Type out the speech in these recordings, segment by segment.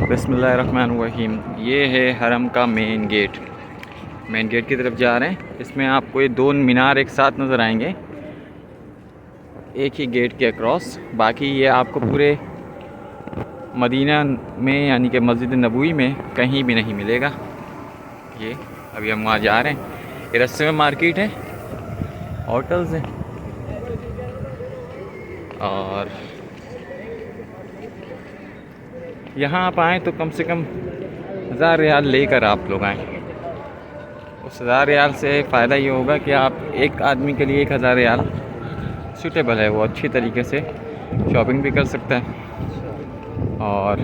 बिस्मिल्लाहिर्रहमानिर्रहीम। ये है हरम का मेन गेट। मेन गेट की तरफ जा रहे हैं। इसमें आपको ये दो मीनार एक साथ नज़र आएंगे, एक ही गेट के अक्रॉस। बाकी ये आपको पूरे मदीना में यानी कि मस्जिद नबवी में कहीं भी नहीं मिलेगा। ये अभी हम वहाँ जा रहे हैं। ये रास्ते में मार्केट है, होटल्स हैं और यहाँ आप आएँ तो कम से कम 1000 रियाल लेकर आप लोग आएँ। उस 1000 रियाल से फ़ायदा ये होगा कि आप एक आदमी के लिए 1000 रियाल सूटेबल है। वो अच्छी तरीके से शॉपिंग भी कर सकता है और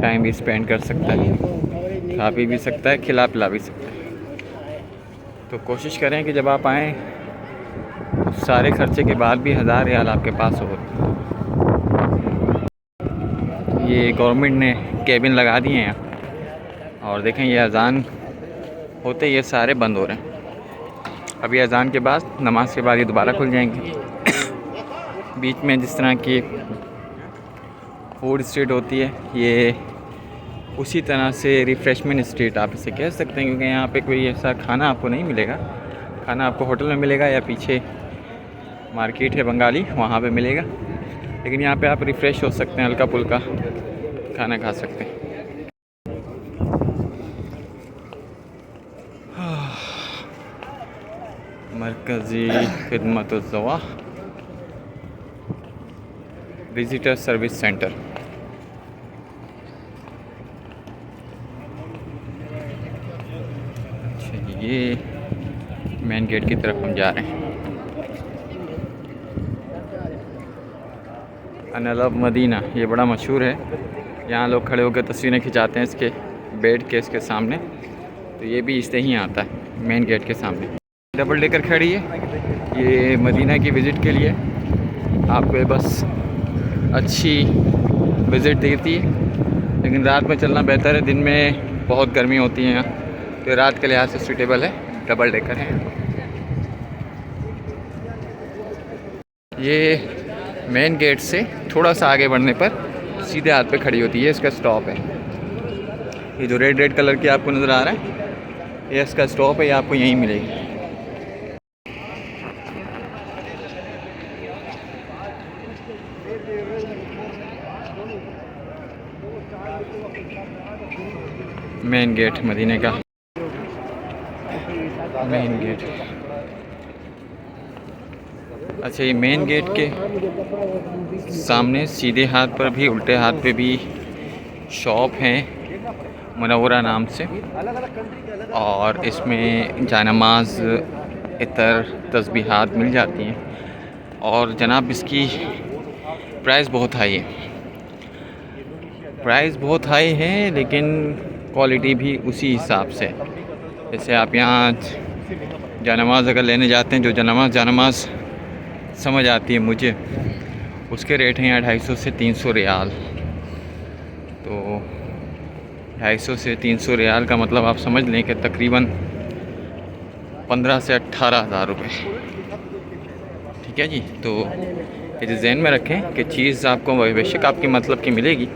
टाइम भी स्पेंड कर सकता है, खा पी भी सकता है, खिला पिला भी सकता है। तो कोशिश करें कि जब आप आएँ सारे खर्चे के बाद भी 1000 रियाल आपके पास हो। ये गवर्नमेंट ने केबिन लगा दिए हैं और देखें ये अज़ान होते ये सारे बंद हो रहे हैं। अभी अज़ान के बाद नमाज के बाद ये दोबारा खुल जाएंगे। बीच में जिस तरह की फूड स्ट्रीट होती है, ये उसी तरह से रिफ़्रेशमेंट स्ट्रीट आप इसे कह सकते हैं, क्योंकि यहाँ पे कोई ऐसा खाना आपको नहीं मिलेगा। खाना आपको होटल में मिलेगा या पीछे मार्केट है बंगाली, वहाँ पे मिलेगा। लेकिन यहाँ पे आप रिफ़्रेश हो सकते हैं, हल्का फुल्का खाना खा सकते हैं। मरकज़ी खिदमत-उज़्ज़वा विज़िटर सर्विस सेंटर। अच्छा, ये मेन गेट की तरफ हम जा रहे हैं। अनलब मदीना ये बड़ा मशहूर है। यहाँ लोग खड़े होकर तस्वीरें खिंचाते हैं इसके बेड के इसके सामने। तो ये भी इससे ही आता है, मेन गेट के सामने। डबल डेकर खड़ी है, ये मदीना की विज़िट के लिए आपको बस अच्छी विज़िट देती है। लेकिन रात में चलना बेहतर है, दिन में बहुत गर्मी होती है यहाँ, तो रात के लिहाज से सूटेबल है। डबल डेकर है। ये मेन गेट से थोड़ा सा आगे बढ़ने पर सीधे हाथ पे खड़ी होती है, इसका स्टॉप है। ये जो रेड कलर की आपको नज़र आ रहा है, ये इसका स्टॉप है, ये आपको यहीं मिलेगी। मेन गेट मदीने का मेन गेट। अच्छा, ये मेन गेट के सामने सीधे हाथ पर भी उल्टे हाथ पे भी शॉप है मुनव्वरा नाम से, और इसमें जानमाज इतर तस्बीहात मिल जाती हैं। और जनाब इसकी प्राइस बहुत हाई है। प्राइस बहुत हाई है लेकिन क्वालिटी भी उसी हिसाब से। जैसे आप यहाँ जानमाज अगर लेने जाते हैं, जो जानमाज समझ आती है मुझे, उसके रेट हैं यहाँ 250 से 300 रियाल। तो 250 से 300 रियाल का मतलब आप समझ लें कि तकरीबन 15 से 18 हज़ार रुपये। ठीक है जी। तो ये जहन में रखें कि चीज़ आपको बेशक आपकी मतलब की मिलेगी,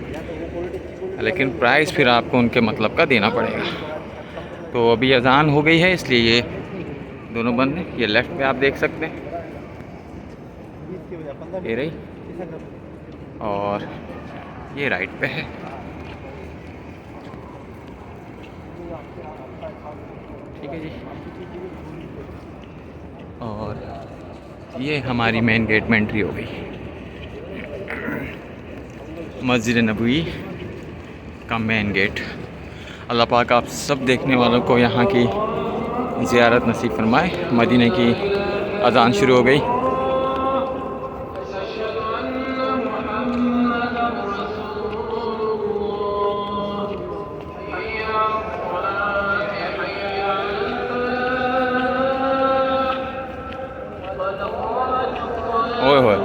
लेकिन प्राइस फिर आपको उनके मतलब का देना पड़ेगा। तो अभी अज़ान हो गई है, इसलिए ये दोनों बंद हैं। ये लेफ़्ट पे आप देख सकते हैं, ये रही, और ये राइट पे है। ठीक है जी। और ये हमारी मेन गेट में एंट्री हो गई, मस्जिद नबवी का मेन गेट। अल्लाह पाक आप सब देखने वालों को यहाँ की ज़ियारत नसीब फरमाए। मदीने की अज़ान शुरू हो गई। ओए होए,